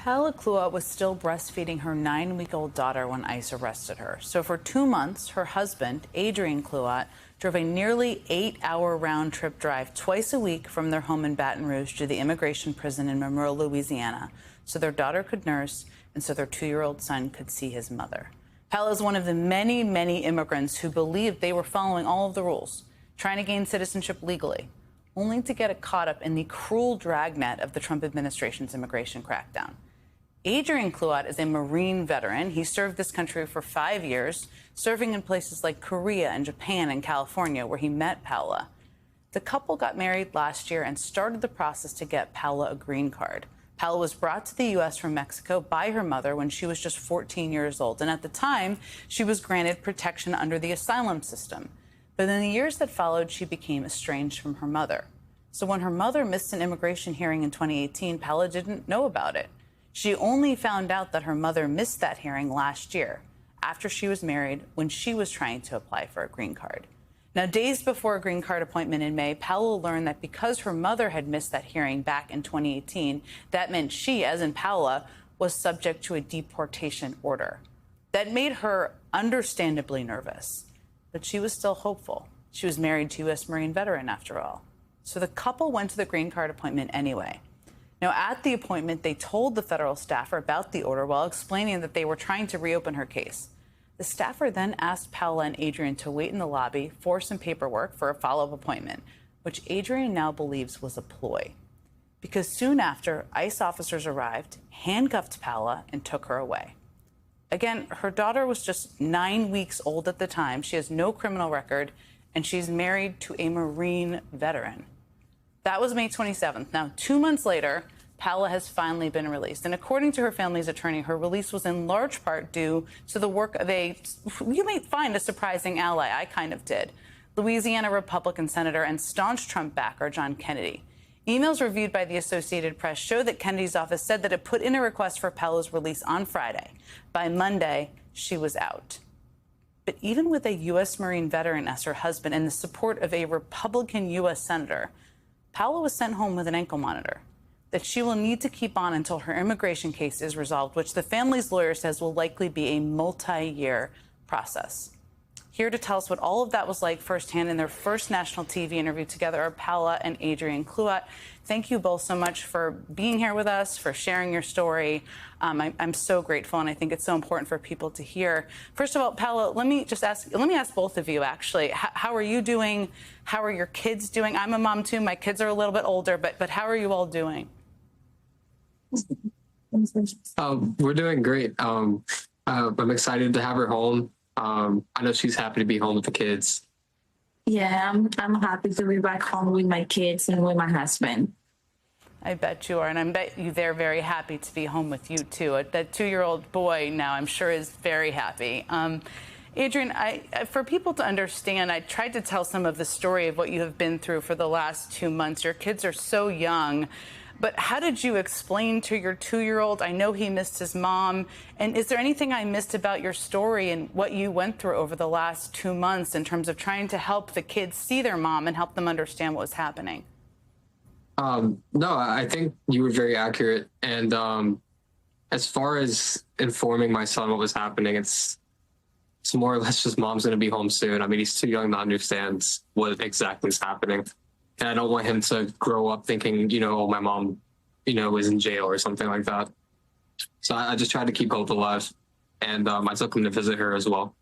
Paola Clua was still breastfeeding her 9-week-old daughter when ICE arrested her. So for 2 months, her husband, Adrian Clua, drove a nearly 8-hour round-trip drive twice a week from their home in Baton Rouge to the immigration prison in Monroe, Louisiana, so their daughter could nurse and so their 2-year-old son could see his mother. Paola is one of the many, many immigrants who believed they were following all of the rules, trying to gain citizenship legally, only to get caught up in the cruel dragnet of the Trump administration's immigration crackdown. Adrian Clua is a Marine veteran. He served this country for 5 years, serving in places like Korea and Japan and California, where he met Paola. The couple got married last year and started the process to get Paola a green card. Paola was brought to the U.S. from Mexico by her mother when she was just 14 years old. And at the time, she was granted protection under the asylum system. But in the years that followed, she became estranged from her mother. So when her mother missed an immigration hearing in 2018, Paola didn't know about it. She only found out that her mother missed that hearing last year, after she was married, when she was trying to apply for a green card. Now, days before a green card appointment in May, Paola learned that because her mother had missed that hearing back in 2018, that meant she, as in Paola, was subject to a deportation order. That made her understandably nervous, but she was still hopeful. She was married to a U.S. Marine veteran, after all. So the couple went to the green card appointment anyway. Now, at the appointment, they told the federal staffer about the order while explaining that they were trying to reopen her case. The staffer then asked Paola and Adrian to wait in the lobby for some paperwork for a follow-up appointment, which Adrian now believes was a ploy. Because soon after, ICE officers arrived, handcuffed Paola, and took her away. Again, her daughter was just 9 weeks old at the time. She has no criminal record, and she's married to a Marine veteran. That was May 27th. Now, 2 months later, Paola has finally been released. And according to her family's attorney, her release was in large part due to the work of you may find a surprising ally, I kind of did, Louisiana Republican Senator and staunch Trump backer John Kennedy. Emails reviewed by the Associated Press show that Kennedy's office said that it put in a request for Paola's release on Friday. By Monday, she was out. But even with a U.S. Marine veteran as her husband and the support of a Republican U.S. Senator, Paola was sent home with an ankle monitor that she will need to keep on until her immigration case is resolved, which the family's lawyer says will likely be a multi-year process. Here to tell us what all of that was like firsthand in their first national TV interview together are Paola and Adrian Clua. Thank you both so much for being here with us, for sharing your story. I'm so grateful, and I think it's so important for people to hear. First of all, Paola, let me ask both of you, actually. How are you doing? How are your kids doing? I'm a mom, too. My kids are a little bit older, but how are you all doing? We're doing great. I'm excited to have her home. I know she's happy to be home with the kids. Yeah, I'm happy to be back home with my kids and with my husband. I bet you are, and I bet you they're very happy to be home with you, too. That 2-year-old boy now, I'm sure, is very happy. Adrian, for people to understand, I tried to tell some of the story of what you have been through for the last 2 months. Your kids are so young. But how did you explain to your 2-year-old? I know he missed his mom. And is there anything I missed about your story and what you went through over the last 2 months in terms of trying to help the kids see their mom and help them understand what was happening? No, I think you were very accurate. And as far as informing my son what was happening, it's more or less just mom's going to be home soon. I mean, he's too young to understand what exactly is happening. And I don't want him to grow up thinking, oh, my mom, was in jail or something like that. So I just tried to keep hope alive. And I took him to visit her as well.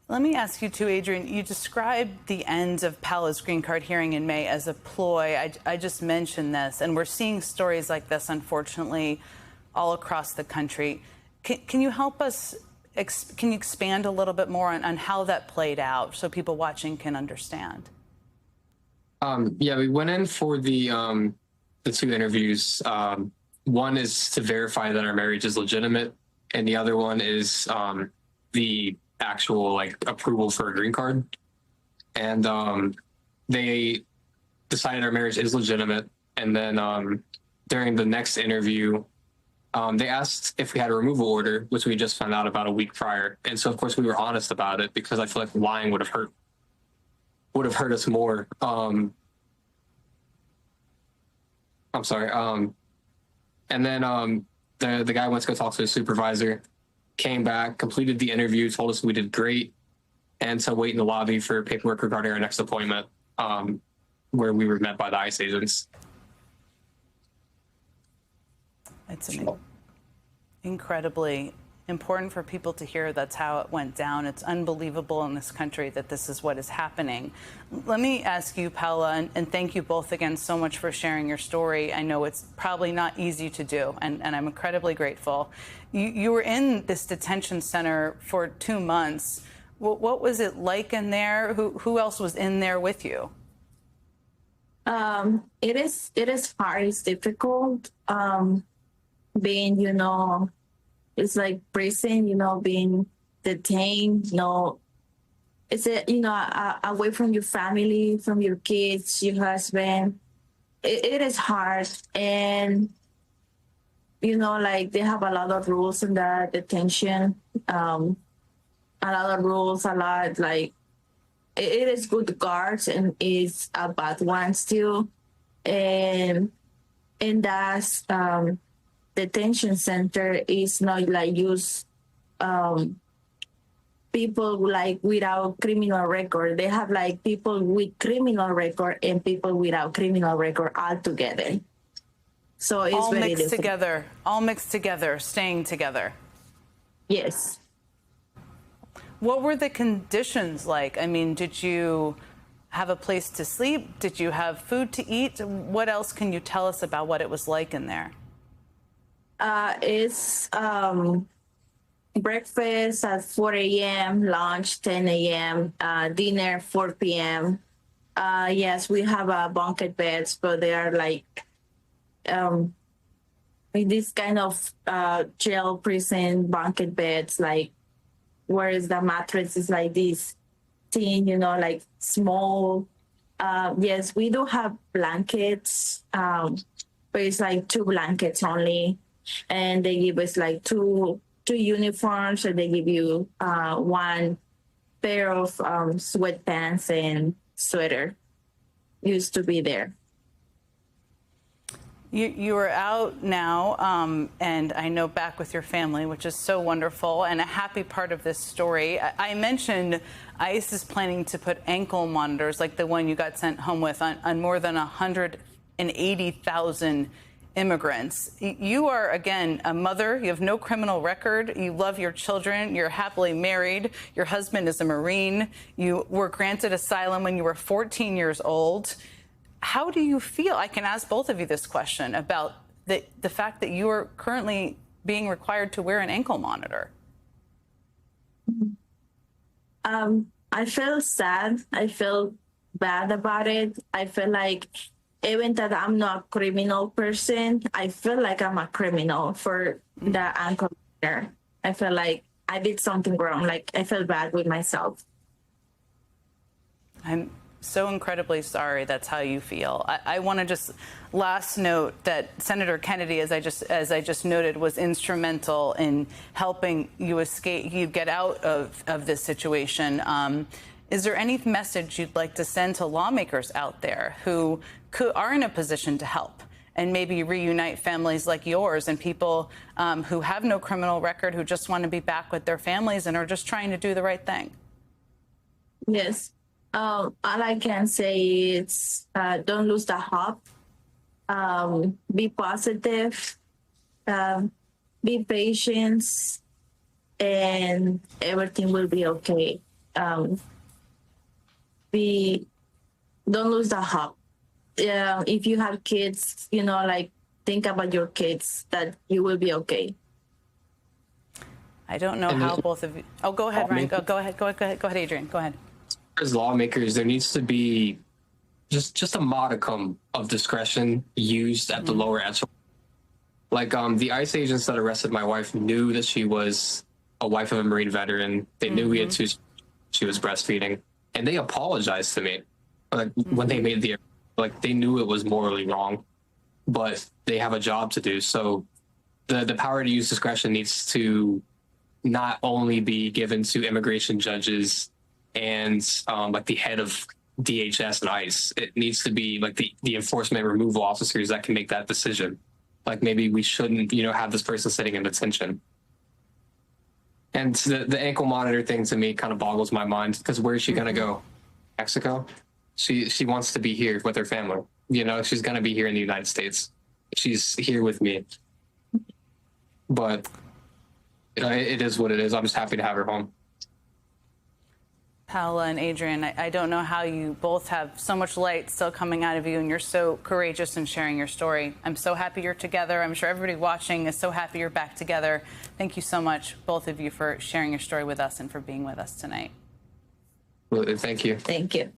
Let me ask you, too, Adrian, you described the end of Paola's green card hearing in May as a ploy. I just mentioned this, and we're seeing stories like this, unfortunately, all across the country. Can you help us, can you expand a little bit more on how that played out so people watching can understand? Yeah, we went in for the 2 interviews. One is to verify that our marriage is legitimate, and the other one is the actual approval for a green card. And they decided our marriage is legitimate. And then during the next interview, they asked if we had a removal order, which we just found out about a week prior. And so, of course, we were honest about it because I feel like lying would have hurt us more. I'm sorry. And then the guy went to go talk to his supervisor, came back, completed the interview, told us we did great, and to wait in the lobby for paperwork regarding our next appointment, where we were met by the ICE agents. It's incredibly important for people to hear that's how it went down. It's unbelievable in this country that this is what is happening. Let me ask you, Paola, and thank you both again so much for sharing your story. I know it's probably not easy to do, and I'm incredibly grateful. You were in this detention center for 2 months. What was it like in there? Who else was in there with you? It is hard. It's difficult. Being, it's like prison, being detained, it's away from your family, from your kids, your husband. It is hard. And, like they have a lot of rules in the detention, a lot of rules, like it is good guards and it's a bad one still. And that's, detention center is not like use people like without criminal record. They have like people with criminal record and people without criminal record all together. So it's all very mixed different. all mixed together, staying together. Yes. What were the conditions like? I mean, did you have a place to sleep? Did you have food to eat? What else can you tell us about what it was like in there? It's breakfast at 4 a.m., lunch 10 a.m., dinner 4 p.m. Yes, we have bunked beds, but they are like this kind of jail prison bunked beds, like whereas the mattress is like this thin, like small. Yes, we do have blankets, but it's like 2 blankets only. And they give us like two uniforms, and they give you 1 pair of sweatpants and sweater. Used to be there. You are out now, and I know back with your family, which is so wonderful and a happy part of this story. I mentioned ICE is planning to put ankle monitors like the one you got sent home with on more than 180,000 immigrants. You are, again, a mother. You have no criminal record. You love your children. You're happily married. Your husband is a Marine. You were granted asylum when you were 14 years old. How do you feel? I can ask both of you this question about the fact that you are currently being required to wear an ankle monitor. I feel sad. I feel bad about it. I feel like even that I'm not a criminal person, I feel like I'm a criminal for the ankle monitor. I feel like I did something wrong. Like I feel bad with myself. I'm so incredibly sorry that's how you feel. I want to just last note that Senator Kennedy, as I just noted, was instrumental in helping you get out of this situation. Is there any message you'd like to send to lawmakers out there who are in a position to help and maybe reunite families like yours and people who have no criminal record, who just want to be back with their families and are just trying to do the right thing? Yes. All I can say is don't lose the hope. Be positive. Be patient, and everything will be okay. Don't lose the hope. If you have kids, like think about your kids, that you will be okay. I don't know how both of you. Oh, go ahead, Ryan. Go ahead, Adrian. Go ahead. As lawmakers, there needs to be just a modicum of discretion used at the lower echelon. Like the ICE agents that arrested my wife knew that she was a wife of a Marine veteran. They knew we had she was breastfeeding, and they apologized to me. Like when they made they knew it was morally wrong, but they have a job to do. So the power to use discretion needs to not only be given to immigration judges and like the head of DHS and ICE. It needs to be like the enforcement removal officers that can make that decision. like maybe we shouldn't, have this person sitting in detention. And the ankle monitor thing to me kind of boggles my mind, because where is she going to go? Mexico? She wants to be here with her family. She's going to be here in the United States. She's here with me. But it is what it is. I'm just happy to have her home. Paola and Adrian, I don't know how you both have so much light still coming out of you, and you're so courageous in sharing your story. I'm so happy you're together. I'm sure everybody watching is so happy you're back together. Thank you so much, both of you, for sharing your story with us and for being with us tonight. Well, thank you. Thank you.